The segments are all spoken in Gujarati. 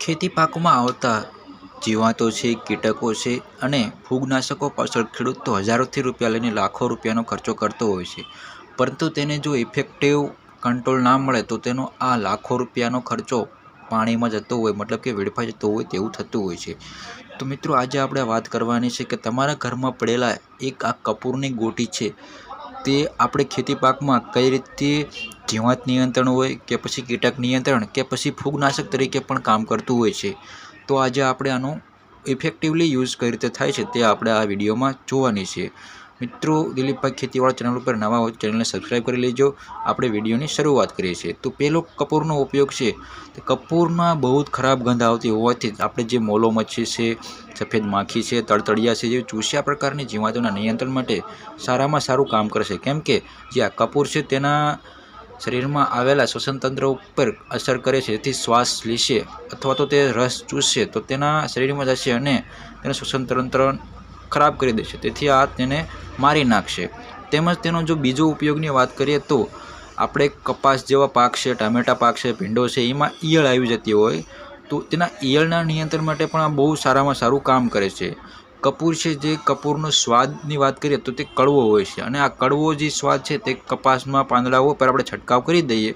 ખેતી પાકોમાં આવતા જીવાતો છે, કીટકો છે અને ફૂગનાશકો પાછળ ખેડૂત તો હજારોથી રૂપિયા લઈને લાખો રૂપિયાનો ખર્ચો કરતો હોય છે, પરંતુ તેને જો ઇફેક્ટિવ કંટ્રોલ ના મળે તો તેનો આ લાખો રૂપિયાનો ખર્ચો પાણીમાં જતો હોય, મતલબ કે વેડફાઈ જતો હોય તેવું થતું હોય છે. તો મિત્રો, આજે આપણે વાત કરવાની છે કે તમારા ઘરમાં પડેલા એક આ કપૂરની ગોટી છે તે આપણે ખેતી પાકમાં કઈ રીતે જીવાત નિયંત્રણ હોય કે પછી કીટક નિયંત્રણ કે પછી ફૂગનાશક તરીકે પણ કામ કરતું હોય છે. તો આજે આપણે આનો ઇફેક્ટિવલી યુઝ કઈ રીતે થાય છે તે આપણે આ વિડીયોમાં જોવાની છે. મિત્રો, દિલીપભાઈ ખેતીવાળા ચેનલ ઉપર નવા હોય ચેનલને સબસ્ક્રાઈબ કરી લેજો. આપણે વિડીયોની શરૂઆત કરીએ છીએ. તો પહેલો કપૂરનો ઉપયોગ છે, તો કપૂરમાં બહુ જ ખરાબ ગંધ આવતી હોવાથી આપણે જે મોલો મચ્છી છે, સફેદ માખી છે, તળતળિયા છે, જેવી ચૂસ્યા પ્રકારની જીવાતોના નિયંત્રણ માટે સારામાં સારું કામ કરશે. કેમ કે જે આ કપૂર છે તેના શરીરમાં આવેલા શ્વસનતંત્ર ઉપર અસર કરે છે, જેથી શ્વાસ લેશે અથવા તો તે રસ ચૂસશે તો તેના શરીરમાં જશે અને તેનું શ્વસનતંત્ર ખરાબ કરી દેશે, તેથી આ તેને મારી નાખશે. તેમજ તેનો જો બીજો ઉપયોગની વાત કરીએ તો આપણે કપાસ જેવા પાક છે, ટામેટા પાક છે, ભીંડો છે, એમાં ઈયળ આવી જતી હોય તો તેના ઈયળના નિયંત્રણ માટે પણ આ બહુ સારામાં સારું કામ કરે છે. કપૂર છે, જે કપૂરનો સ્વાદની વાત કરીએ તો તે કડવો હોય છે અને આ કડવો જે સ્વાદ છે તે કપાસમાં પાંદડાઓ પર આપણે છંટકાવ કરી દઈએ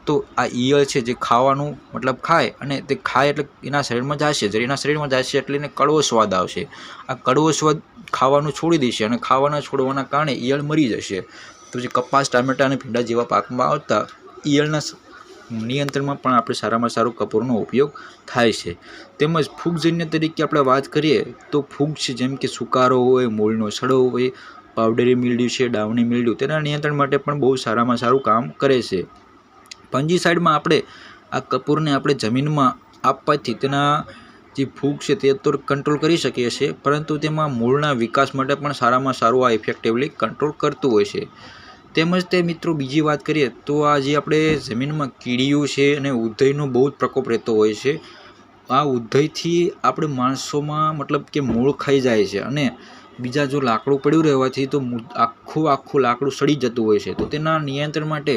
તો આ ઈયળ છે જે ખાવાનું મતલબ ખાય અને તે ખાય એટલે એના શરીરમાં જશે, જ્યારે એના શરીરમાં જશે એટલે એને કડવો સ્વાદ આવશે. આ કડવો સ્વાદ ખાવાનું છોડી દેશે અને ખાવાના છોડવાના કારણે ઈયળ મરી જશે. તો જે કપાસ, ટામેટા અને ભીંડા જેવા પાકમાં આવતા ઈયળના નિયંત્રણમાં પણ આપણે સારામાં સારું કપૂરનો ઉપયોગ થાય છે. તેમજ ફૂગજન્ય તરીકે આપણે વાત કરીએ તો ફૂગ છે, જેમ કે સુકારો હોય, મૂળનો સડો હોય, પાવડરી મિલ્ડ્યુ છે, ડાઉની મિલ્ડ્યુ, તેના નિયંત્રણ માટે પણ બહુ સારામાં સારું કામ કરે છે. ફંજીસાઇડમાં આપણે આ કપૂરને આપણે જમીનમાં આપવાથી તેના જે ફૂગ છે તે તો કંટ્રોલ કરી શકીએ છીએ, પરંતુ તેમાં મૂળના વિકાસ માટે પણ સારામાં સારું આ ઇફેક્ટિવલી કંટ્રોલ કરતું હોય છે. તેમજ તે મિત્રો બીજી વાત કરીએ તો આ જે આપણે જમીનમાં કીડીયું છે અને ઉધઈનો બહુ જ પ્રકોપ રહેતો હોય છે. આ ઉધઈથી આપણે માણસોમાં મતલબ કે મૂળ ખાઈ જાય છે અને બીજા જો લાકડું પડ્યું રહેવાથી તો આખું લાકડું સડી જતું હોય છે. તો તેના નિયંત્રણ માટે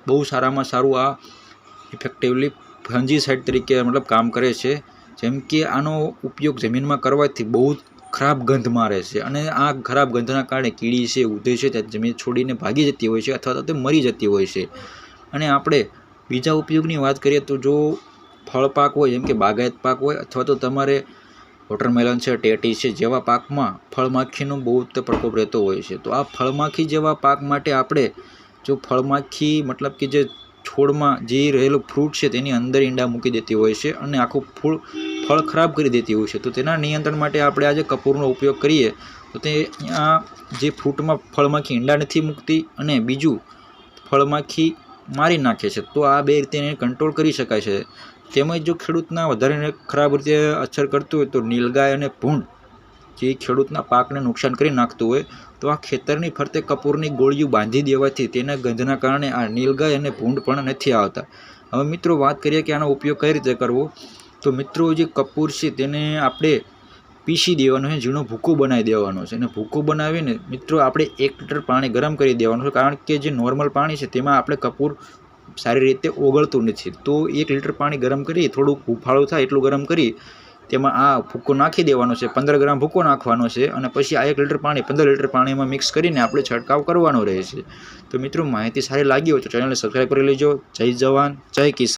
બહુ સારામાં સારું આ ઇફેક્ટિવલી ફંજીસાઇડ તરીકે મતલબ કામ કરે છે. જેમ કે આનો ઉપયોગ જમીનમાં કરવાથી બહુ જ ખરાબ ગંધ મારે છે અને આ ખરાબ ગંધના કારણે કીડી છે, ઉધઈ છે, તે જમીન છોડીને ભાગી જતી હોય છે અથવા તો તે મરી જતી હોય છે. અને આપણે બીજા ઉપયોગની વાત કરીએ તો જો ફળ પાક હોય, જેમ કે બાગાયત પાક હોય અથવા તો તમારે વોટરમેલન છે, ટેટી છે જેવા પાકમાં ફળમાખીનો બહુ જ પ્રકોપ રહેતો હોય છે. તો આ ફળમાખી જેવા પાક માટે આપણે જો ફળમાખી મતલબ કે જે છોડમાં જે રહેલું ફ્રૂટ છે તેની અંદર ઈંડા મૂકી દેતી હોય છે અને આખું ફળ ખરાબ કરી દેતી હોય છે. તો તેના નિયંત્રણ માટે આપણે આજે કપૂરનો ઉપયોગ કરીએ તો તે આ જે ફ્રૂટમાં ફળમાખી ઈંડા નથી મૂકતી અને બીજું ફળમાખી મારી નાખે છે. તો આ બે રીતે એને કંટ્રોલ કરી શકાય છે. તેમજ જો ખેડૂતના વધારે ખરાબ રીતે અસર કરતું હોય તો નીલગાય અને ભૂંડ જે ખેડૂતના પાકને નુકસાન કરી નાખતું હોય તો આ ખેતરની ફરતે કપૂરની ગોળીઓ બાંધી દેવાથી તેના ગંધના કારણે આ નીલગાય અને ભૂંડ પણ નથી આવતા. હવે મિત્રો, વાત કરીએ કે આનો ઉપયોગ કઈ રીતે કરવો. તો મિત્રો, જે કપૂર છે તેને આપણે પીસી દેવાનો છે, ઝીણો ભૂકો બનાવી દેવાનો છે અને ભૂકો બનાવીને મિત્રો આપણે 1 લીટર પાણી ગરમ કરી દેવાનું છે, કારણ કે જે નોર્મલ પાણી છે તેમાં આપણે કપૂર સારી રીતે ઓગળતું નથી. તો 1 લીટર પાણી ગરમ કરી થોડુંક હુંફાળું થાય એટલું ગરમ કરી તેમાં આ ભૂકો નાખી દેવાનો છે, 15 ગ્રામ ભૂકો નાખવાનો છે અને પછી આ 1 લીટર પાણી 15 લીટર પાણીમાં મિક્સ કરીને આપણે છંટકાવ કરવાનો રહે છે. તો મિત્રો, માહિતી સારી લાગી હોય તો ચેનલને સબસ્ક્રાઈબ કરી લેજો. જય જવાન, જય કિસાન.